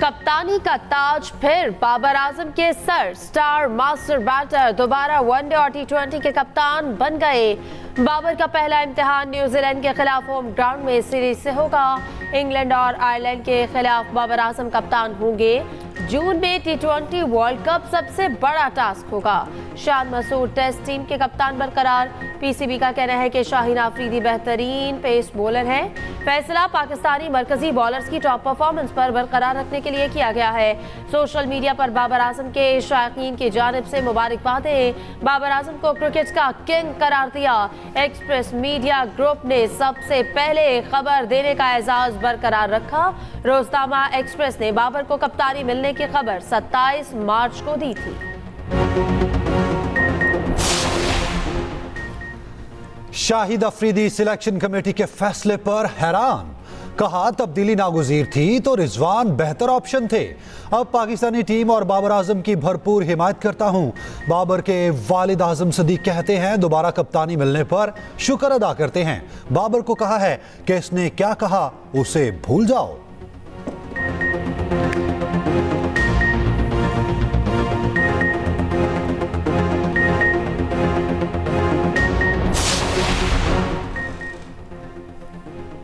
कप्तानी का ताज फिर बाबर आजम के सर। स्टार मास्टर बैटर दोबारा वनडे और टी20 के कप्तान बन गए। बाबर का पहला इम्तिहान न्यूजीलैंड के खिलाफ होम ग्राउंड में सीरीज से होगा। इंग्लैंड और आयरलैंड के खिलाफ बाबर आजम कप्तान होंगे। जून में टी20 वर्ल्ड कप सबसे बड़ा टास्क होगा। शान मसूद टेस्ट टीम के कप्तान बरकरार। पीसीबी का कहना है कि शाहीन आफरीदी बेहतरीन पेस बॉलर है। फैसला पाकिस्तानी मरकजी बॉलर्स की टॉप परफॉर्मेंस पर बरकरार रखने के लिए किया गया है। सोशल मीडिया पर बाबर आजम के शायकीन की जानिब से मुबारकबादें। बाबर आजम को क्रिकेट का किंग करार दिया। एक्सप्रेस मीडिया ग्रुप ने सबसे पहले खबर देने का एजाज बरकरार रखा। रोजनामा एक्सप्रेस ने बाबर को कप्तानी मिलने की खबर 27 मार्च को दी थी। शाहिद अफरीदी सिलेक्शन कमेटी के फैसले पर हैरान। कहा तब्दीली नागुज़ीर थी तो रिजवान बेहतर ऑप्शन थे। अब पाकिस्तानी टीम और बाबर आजम की भरपूर हिमायत करता हूं। बाबर के वालिद आजम सदीक कहते हैं दोबारा कप्तानी मिलने पर शुक्र अदा करते हैं। बाबर को कहा है कि इसने क्या कहा उसे भूल जाओ।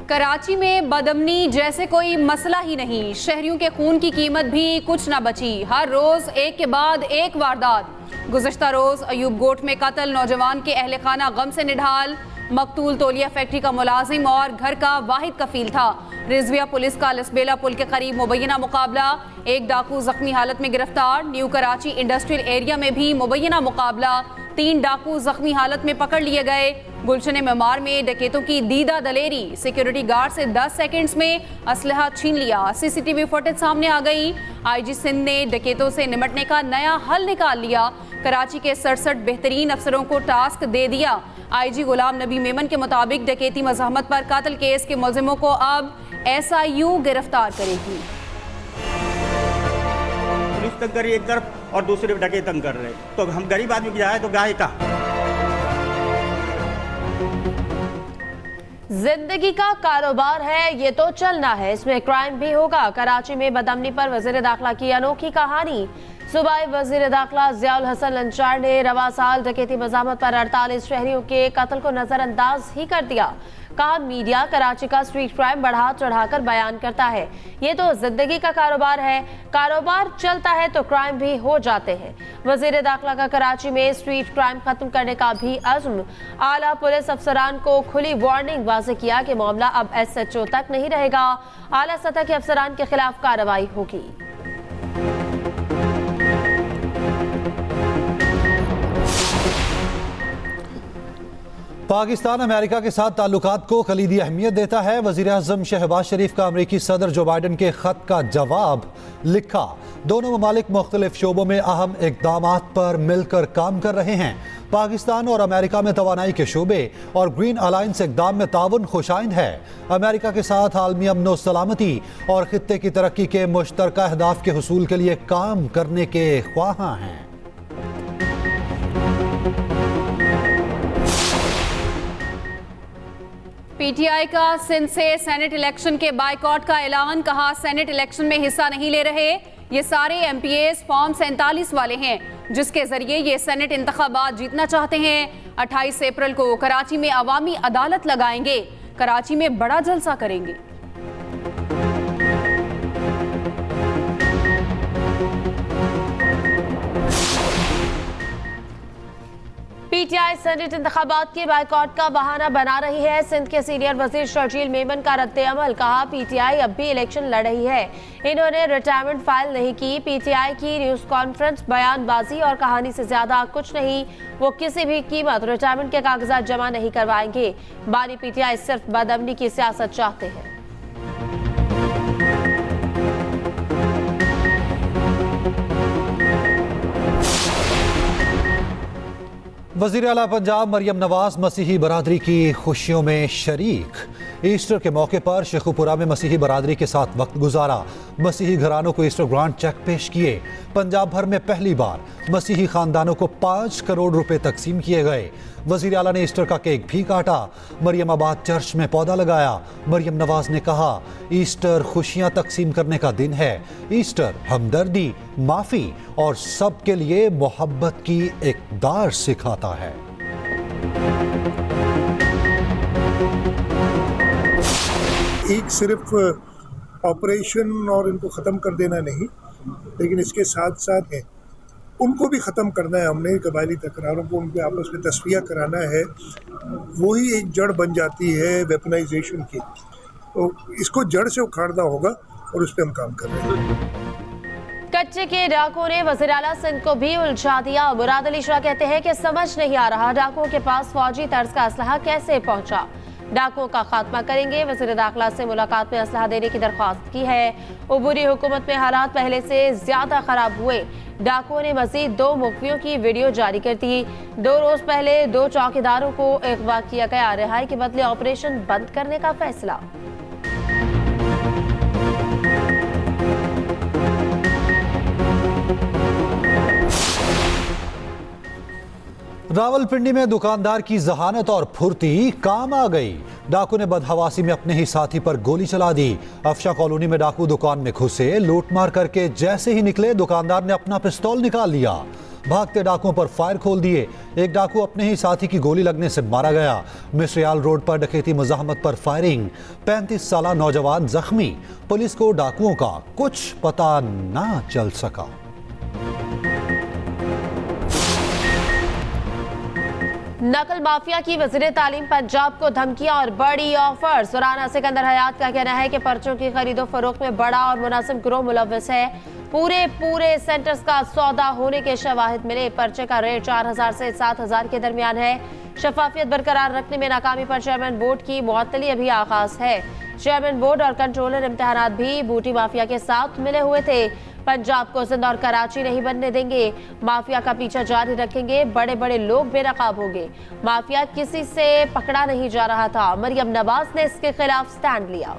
कराची में बदअमनी जैसे कोई मसला ही नहीं। शहरियों के खून की कीमत भी कुछ ना बची। हर रोज एक के बाद एक वारदात। गुज़श्ता रोज अयूब गोट में कत्ल। नौजवान के अहले खाना गम से निढाल। मकतूल तौलिया फैक्ट्री का मुलाजिम और घर का वाहिद कफील था। रिजविया पुलिस का लसबेला पुल के करीब मुबैना मुकाबला। एक डाकू जख्मी हालत में गिरफ्तार। न्यू कराची इंडस्ट्रियल एरिया में भी मुबैना मुकाबला। 3 डाकू जख्मी हालत में पकड़ लिए गए। गुलशन मेमार में डकैतों की दीदा दलेरी। सिक्योरिटी गार्ड से 10 सेकंड्स में असलहा छीन लिया। सीसीटीवी फुटेज सामने आ गई। आईजी सिंध ने डकैतों से निपटने का नया हल निकाल लिया। कराची के 67 बेहतरीन अफसरों को टास्क दे दिया। आईजी गुलाम नबी मेमन के मुताबिक डकैती मज़ाहमत पर कत्ल केस के मुलजिमों को अब SIU गिरफ्तार करेगी। पुलिस तंग कर रही एक तरफ और दूसरे डकैत तंग कर रहे, तो हम गरीब आदमी की जाए तो गाय कहाँ। जिंदगी का कारोबार है ये तो चलना है, इसमें क्राइम भी होगा। कराची में बदअमनी पर वजीर दाखिला की अनोखी कहानी। सूबाई वजीर दाखिला ज़ियाउल हसन लंचार ने रवा साल डकैती मज़ाहमत पर 48 शहरियों के कत्ल को नजरअंदाज ही कर दिया। कहा मीडिया कराची का स्ट्रीट क्राइम बढ़ा चढ़ाकर बयान करता है। ये तो जिंदगी का कारोबार है, कारोबार चलता है तो क्राइम भी हो जाते हैं। वजीर दाखिला का कराची में स्ट्रीट क्राइम खत्म करने का भी अज़्म। आला पुलिस अफसरान को खुली वार्निंग वाज़ेह किया कि मामला अब SHO तक नहीं रहेगा। आला सतह के अफसरान के खिलाफ कार्रवाई होगी। पाकिस्तान अमेरिका के साथ ताल्लुकात को कलीदी अहमियत देता है। वज़ीर आज़म शहबाज शरीफ का अमेरिकी सदर जो बाइडन के खत का जवाब लिखा। दोनों ममालिक मुख्तलिफ शोबों में अहम इक़दामात पर मिलकर काम कर रहे हैं। पाकिस्तान और अमेरिका में तवानाई के शोबे और ग्रीन अलायंस इक़दाम में ताउन खुशाइंद है। अमेरिका के साथ आलमी अमन व सलामती और खित्ते की तरक्की के मुश्तरका अहदाफ के हुसूल के लिए काम करने के ख्वाहां हैं। PTI का सिंध से सेनेट इलेक्शन के बायकॉट का ऐलान। कहा सेनेट इलेक्शन में हिस्सा नहीं ले रहे। ये सारे MPAs फॉर्म 47 वाले हैं जिसके जरिए ये सेनेट इंतखाबात जीतना चाहते हैं। 28 अप्रैल को कराची में अवामी अदालत लगाएंगे। कराची में बड़ा जलसा करेंगे। PTI सेनेट इंतखाबात के बायकॉट का बहाना बना रही है। सिंध के सीनियर वजीर शर्जील मेमन का रद्द अमल। कहा PTI अब भी इलेक्शन लड़ रही है, इन्होंने रिटायरमेंट फाइल नहीं की। PTI की न्यूज कॉन्फ्रेंस बयानबाजी और कहानी से ज्यादा कुछ नहीं। वो किसी भी कीमत रिटायरमेंट के कागजात जमा नहीं करवाएंगे। बानी PTI सिर्फ बदअमनी की सियासत चाहते हैं। वज़ीर आला पंजाब मरियम नवाज मसीही बरादरी की खुशियों में शरीक। ईस्टर के मौके पर शेखुपुरा में मसीही बरादरी के साथ वक्त गुजारा। मसीही घरानों को ईस्टर ग्रांट चेक पेश किए। पंजाब भर में पहली बार मसीही खानदानों को 5 करोड़ रुपए तकसीम किए गए। वज़ीर आला ने ईस्टर का केक भी काटा। मरियम आबाद चर्च में पौधा लगाया। मरियम नवाज ने कहा, ईस्टर खुशियां तकसीम करने का दिन है। ईस्टर हमदर्दी, माफ़ी और सबके लिए मोहब्बत की इक़दार सिखाता है। एक सिर्फ ऑपरेशन और इनको ख़त्म कर देना नहीं, लेकिन इसके साथ साथ उनको भी ख़त्म करना है। हमने कबायली तकरारों को उनके आपस में तस्फिया कराना है। वही एक जड़ बन जाती है वेपनाइजेशन की। तो इसको जड़ से उखाड़ना होगा और उस पर हम काम कर रहे हैं। कच्चे के डाकुओं ने वज़ीर आला सिंध को भी उलझा दिया। मुराद अली शाह कहते हैं कि समझ नहीं आ रहा डाकुओं के पास फौजी तर्ज का असलहा कैसे पहुंचा। डाकुओं का खात्मा करेंगे। वज़ीर दाखिला से मुलाकात में असलहा देने की दरख्वास्त की है। उबूरी हुकूमत में हालात पहले से ज्यादा खराब हुए। डाकुओं ने मजीद 2 मुखबियों की वीडियो जारी कर दी। 2 रोज पहले 2 चौकीदारों को अगवा किया गया। रिहाई के बदले ऑपरेशन बंद करने का फैसला। रावलपिंडी में दुकानदार की जहानत और फुर्ती काम आ गई। डाकू ने बदहवासी में अपने ही साथी पर गोली चला दी। अफशा कॉलोनी में डाकू दुकान में घुसे, लूटमार करके जैसे ही निकले दुकानदार ने अपना पिस्तौल निकाल लिया। भागते डाकुओं पर फायर खोल दिए। एक डाकू अपने ही साथी की गोली लगने से मारा गया। मिसरियाल रोड पर डकैती मुजाहमत पर फायरिंग, 35 साला नौजवान जख्मी। पुलिस को डाकुओं का कुछ पता ना चल सका। नकल माफिया की वज़ीर तालीम पंजाब को धमकियां और बड़ी ऑफर। सुराना सिकंदर हयात का कहना है कि पर्चों की खरीदो फरोख्त में बड़ा और मुनासिब गिरोह मुलव्वस है। पूरे सेंटर्स का सौदा होने के शवाहिद मिले। पर्चे का रेट 4000 से 7000 के दरमियान है। शफाफियत बरकरार रखने में नाकामी पर चेयरमैन बोर्ड की मुअत्तली अभी आगाज है। चेयरमैन बोर्ड और कंट्रोलर इम्तिहानात भी बूटी माफिया के साथ मिले हुए थे। पंजाब को जिंदा और कराची नहीं बनने देंगे। माफिया का पीछा जारी रखेंगे। बड़े बड़े लोग बेनकाब होंगे। माफिया किसी से पकड़ा नहीं जा रहा था। मरियम नवाज ने इसके खिलाफ स्टैंड लिया।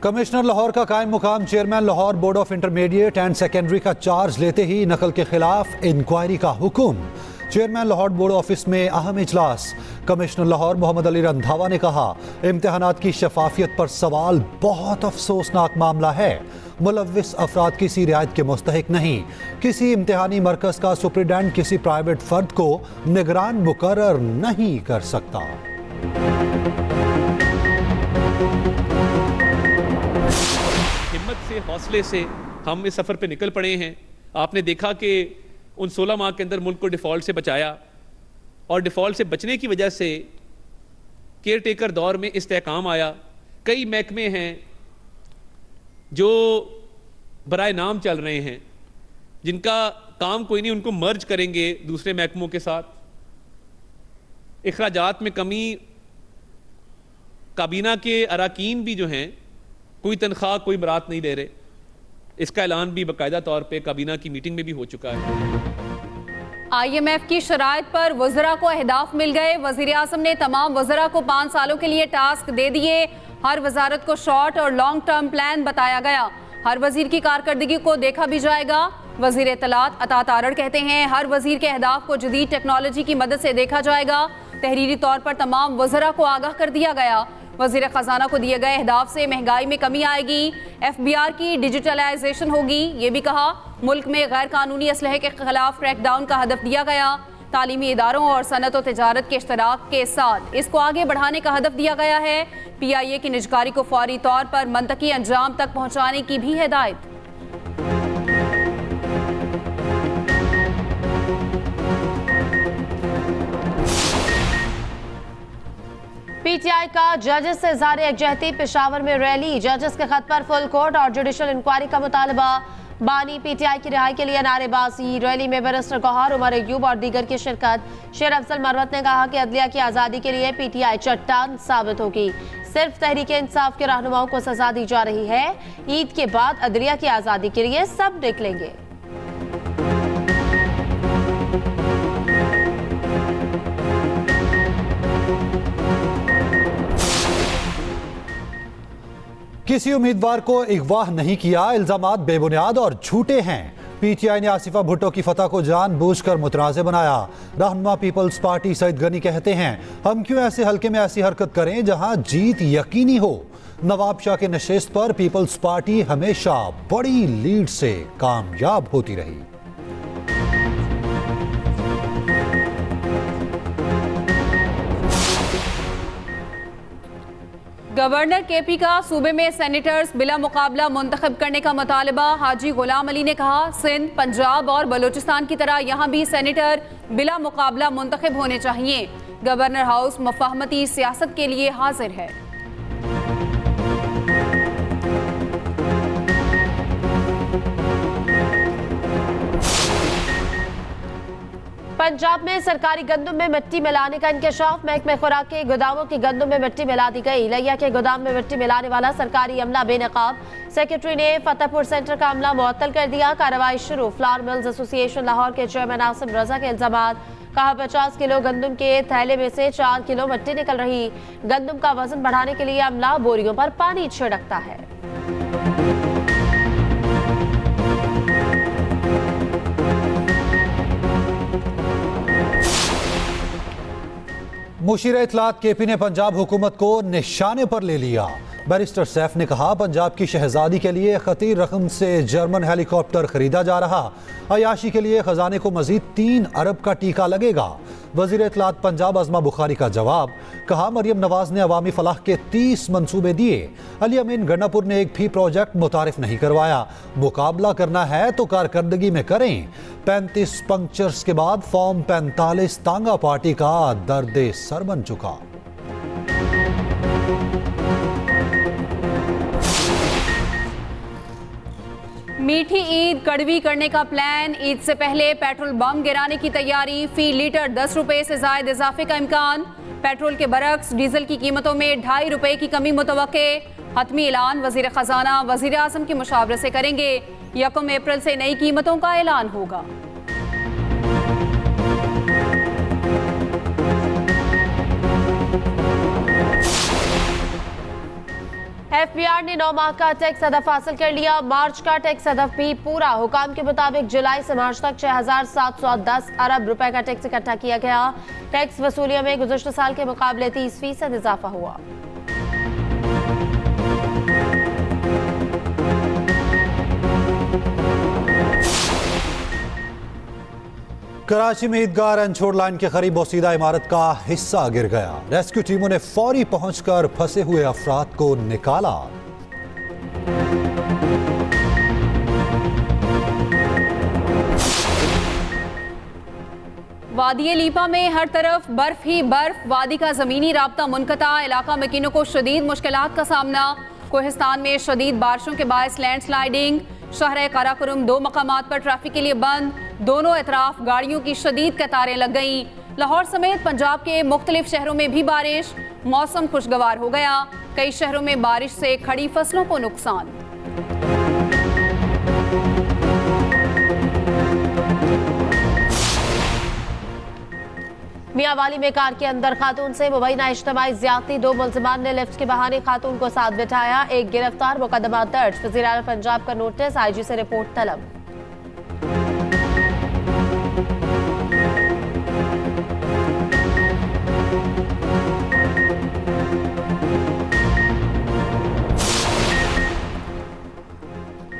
कमिश्नर लाहौर का कायम मुकाम chairman Lahore board of intermediate and secondary का चार्ज लेते ही नकल के खिलाफ इंक्वायरी का हुक्म। चेयरमैन लाहौर बोर्ड ऑफिस में अहम इजलास। कमिश्नर लाहौर मोहम्मद अली रंधावा ने कहा, इम्तिहानात की शफाफियत पर सवाल बहुत अफसोसनाक मामला है। मुलव्विस अफराद किसी रियायत के मुस्तहिक नहीं। किसी इम्तिहानी मरकज का सुप्रीडेंट किसी प्राइवेट फर्द को निगरान मुकर्रर नहीं कर सकता। हिम्मत से, हौसले से हम इस सफ़र पे निकल पड़े हैं। आपने देखा कि उन 16 माह के अंदर मुल्क को डिफ़ॉल्ट से बचाया और डिफ़ॉल्ट से बचने की वजह से केयर टेकर दौर में इस्तेहकाम आया। कई महकमे हैं जो बराए नाम चल रहे हैं, जिनका काम कोई नहीं, उनको मर्ज करेंगे दूसरे महकमों के साथ। इखराजात में कमी, काबीना के अराकीन भी जो हैं कोई तनख्वाह कोई बरात नहीं ले रहे। इसका ऐलान भी बाकायदा तौर पे काबीना की मीटिंग में भी हो चुका है। IMF की शराइत पर वज़रा को अहदाफ मिल गए। वज़ीर आज़म ने तमाम वज़रा को 5 सालों के लिए टास्क दे दिए। हर वजारत को शॉर्ट और लॉन्ग टर्म प्लान बताया गया। हर वजीर की कारकर्दगी को देखा भी जाएगा। वजीर इत्तलात अता तारड़ कहते हैं, हर वजीर के अहदाफ को जदीद टेक्नोलॉजी की मदद से देखा जाएगा। तहरीरी तौर पर तमाम वज़रा को आगाह कर दिया गया। वज़ीर ख़जाना को दिए गए अहदाफ से महंगाई में कमी आएगी। FBR की डिजिटलाइजेशन होगी। ये भी कहा, मुल्क में गैर कानूनी असलहे के खिलाफ क्रैकडाउन का हदफ दिया गया। तालीमी इदारों और सनत और तिजारत के इश्तराक के साथ इसको आगे बढ़ाने का हदफ दिया गया है। PIA की निजकारी को फौरी तौर पर मंतकी अंजाम तक पहुँचाने की भी हिदायत। PTI का जजेस से जारी यकजहती। पेशावर में रैली। जजेस के खत पर फुल कोर्ट और जुडिशल इंक्वायरी का मुतालबा। बानी पीटीआई की रिहाई के लिए नारेबाजी। रैली में बैरिस्टर गौहर, उमर अयूब और दीगर की शिरकत। शेर अफजल मरवत ने कहा कि अदलिया की आज़ादी के लिए पीटीआई चट्टान साबित होगी। सिर्फ तहरीक इंसाफ के रहनुमाओं को सजा दी जा रही है। ईद के बाद अदलिया की आज़ादी के लिए सब निकलेंगे। किसी उम्मीदवार को अगवा नहीं किया, इल्जामात बेबुनियाद और झूठे हैं। पीटीआई ने आसिफा भुट्टो की फतह को जानबूझकर मुतनाज़ बनाया। रहनुमा पीपल्स पार्टी सईद गनी कहते हैं, हम क्यों ऐसे हल्के में ऐसी हरकत करें जहां जीत यकीनी हो। नवाब शाह के नशिस्त पर पीपल्स पार्टी हमेशा बड़ी लीड से कामयाब होती रही। गवर्नर केपी का सूबे में सेनेटर्स बिला मुकाबला मुंतखब करने का मुतालबा। हाजी गुलाम अली ने कहा, सिंध, पंजाब और बलूचिस्तान की तरह यहाँ भी सेनेटर बिला मुकाबला मुंतखब होने चाहिए। गवर्नर हाउस मुफाहमती सियासत के लिए हाजिर है। पंजाब में सरकारी गंदम में मिट्टी मिलाने का इंकशाफ। महकमे खुराक के गोदामों की गंदम में मिट्टी मिला दी गई। लिया के गोदाम में मिट्टी मिलाने वाला सरकारी अमला बेनकाब। सेक्रेटरी ने फतेहपुर सेंटर का अमला मुअत्तल कर दिया। कार्रवाई शुरू। फ्लावर मिल्स एसोसिएशन लाहौर के चेयरमैन आसिम रजा के इल्जामात। कहा, 50 किलो गंदम के थैले में से 4 किलो मिट्टी निकल रही। गंदम का वजन बढ़ाने के लिए अमला बोरियों पर पानी छिड़कता है। मुशीर इत्तलात केपी ने पंजाब हुकूमत को निशाने पर ले लिया। बैरिस्टर सैफ ने कहा, पंजाब की शहजादी के लिए खतीर रकम से जर्मन हेलीकॉप्टर खरीदा जा रहा। अयाशी के लिए खजाने को मजीद 3 अरब का टीका लगेगा। वजीर इत्तलात पंजाब अज़मा बुखारी का जवाब। कहा, मरियम नवाज ने अवामी फलाह के 30 मंसूबे दिए। अली अमीन गन्नापुर ने एक भी प्रोजेक्ट मुतारिफ नहीं करवाया। मुकाबला करना है तो कारकर्दगी में करें। 35 पंक्चर्स के बाद फॉर्म 45 तांगा पार्टी का दर्द सर बन चुका। मीठी ईद कड़वी करने का प्लान। ईद से पहले पेट्रोल बम गिराने की तैयारी। फी लीटर 10 रुपए से जायद इजाफे का इम्कान। पेट्रोल के बरक्स डीजल की कीमतों में 2.5 रुपए की कमी मुतवक्के। हतमी ऐलान वजीर खजाना वजीर आजम के मुशावरे से करेंगे। 1 अप्रैल से नई कीमतों का ऐलान होगा। एफबीआर ने 9 माह का टैक्स हदफ हासिल कर लिया। मार्च का टैक्स हदफ भी पूरा। हुकाम के मुताबिक जुलाई से मार्च तक 6,710 अरब रुपए का टैक्स इकट्ठा किया गया। टैक्स वसूलियों में गुज़श्ता साल के मुकाबले 30% इजाफा हुआ। कराची में ईदगाह रनछोड़ लाइन के करीब बोसीदा इमारत का हिस्सा गिर गया। रेस्क्यू टीमों ने फौरी पहुंचकर फंसे हुए अफराद को निकाला। वादी लीपा में हर तरफ बर्फ ही बर्फ। वादी का जमीनी राब्ता मुनक़ता। इलाका मकीनों को शदीद मुश्किलात का सामना। कोहिस्तान में शदीद बारिशों के बायस लैंड स्लाइडिंग। शहर काराकोरम 2 मकामात पर ट्रैफिक के लिए बंद। दोनों अतराफ गाड़ियों की शदीद कतारें लग गईं। लाहौर समेत पंजाब के मुख्तलिफ शहरों में भी बारिश। मौसम खुशगवार हो गया। कई शहरों में बारिश से खड़ी फसलों को नुकसान। मियांवाली में कार के अंदर खातून से मुबैना इज्तिमाई ज़्यादती। 2 मुल्ज़िमान ने लिफ्ट के बहाने खातून को साथ बिठाया। एक गिरफ्तार। मुकदमा दर्ज। वज़ीर आला पंजाब का नोटिस। आईजी से रिपोर्ट तलब।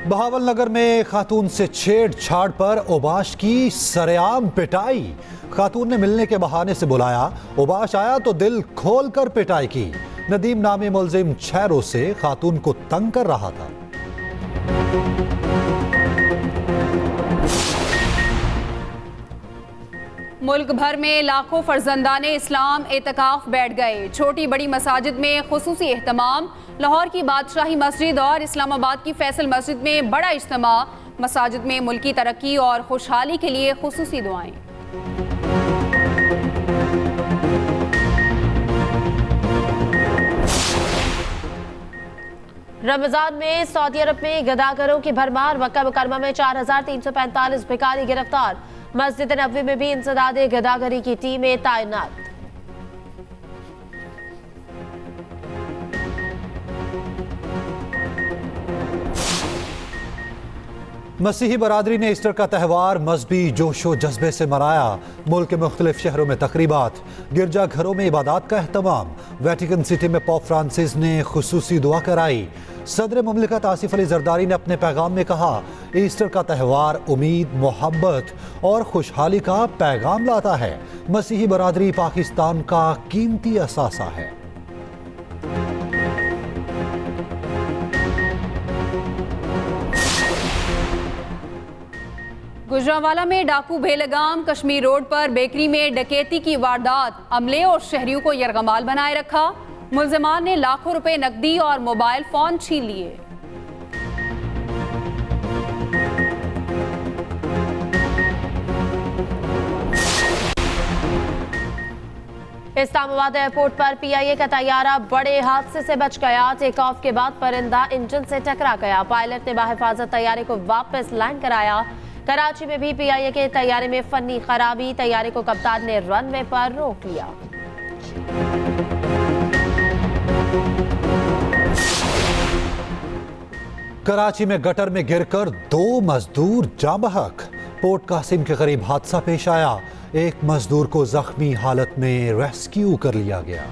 बहावल नगर में खातून से छेड़छाड़ पर ओबाश की सरेआम पिटाई। खातून ने मिलने के बहाने से बुलाया। ओबाश आया तो दिल खोलकर पिटाई की। नदीम नामी मुल्जिम 6 रोज से खातून को तंग कर रहा था। मुल्क भर में लाखों फर्जंदाने इस्लाम एतकाफ बैठ गए। छोटी बड़ी मसाजिद में खुसूसी एहतमाम। लाहौर की बादशाही मस्जिद और इस्लामाबाद की फैसल मस्जिद में बड़ा इज्तिमा। मसाजिद में मुल्की तरक्की और खुशहाली के लिए खुसूसी दुआएं। रमजान में सऊदी अरब में गदागरों की भरमार। मक्का मुकरमा में 4345 भिखारी गिरफ्तार। मस्जिद नबवी में भी इंसदाद गदागरी की टीमें तैनात। मसीही बरादरी ने ईस्टर का त्यौहार मजहबी जोशो जज्बे से मनाया। मुल्क के मुख्तलिफ शहरों में तकरीबात, गिरजाघरों में इबादत का अहतमाम। वेटिकन सिटी में पोप फ्रांसिस ने खुसूसी दुआ कराई। सदर मुमलिकत आसिफ अली जरदारी ने अपने पैगाम में कहा, ईस्टर का त्यौहार उम्मीद, मोहब्बत और खुशहाली का पैगाम लाता है। मसीही बरादरी पाकिस्तान का कीमती असासा है। गुजरांवाला में डाकू बेलगाम, कश्मीर रोड पर बेकरी में डकैती की वारदात। अमले और शहरियों को यरगमाल बनाए रखा। मुल्जिमान ने लाखों रुपए नकदी और मोबाइल फोन छीन लिए। इस्लामाबाद एयरपोर्ट पर पीआईए का तैयारा बड़े हादसे से बच गया। टेक ऑफ के बाद परिंदा इंजन से टकरा गया। पायलट ने बाहिफाजत तैयारे को वापस लैंड कराया। कराची में भी पीआईए के तैयारे में फनी खराबी। तैयारे को कप्तान ने रनवे पर रोक लिया। कराची में गटर में गिरकर 2 मजदूर जाँ बहक। पोर्ट कासिम के करीब हादसा पेश आया। एक मजदूर को जख्मी हालत में रेस्क्यू कर लिया गया।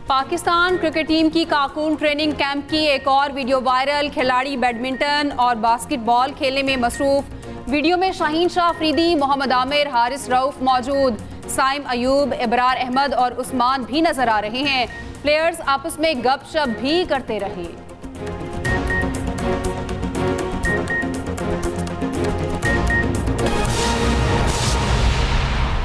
पाकिस्तान क्रिकेट टीम की कारकुन ट्रेनिंग कैंप की एक और वीडियो वायरल। खिलाड़ी बैडमिंटन और बास्केटबॉल खेलने में मसरूफ। वीडियो में शाहीन शाह अफरीदी, मोहम्मद आमिर, हारिस रऊफ मौजूद। साइम अयूब, इब्रार अहमद और उस्मान भी नजर आ रहे हैं। प्लेयर्स आपस में गपशप भी करते रहे।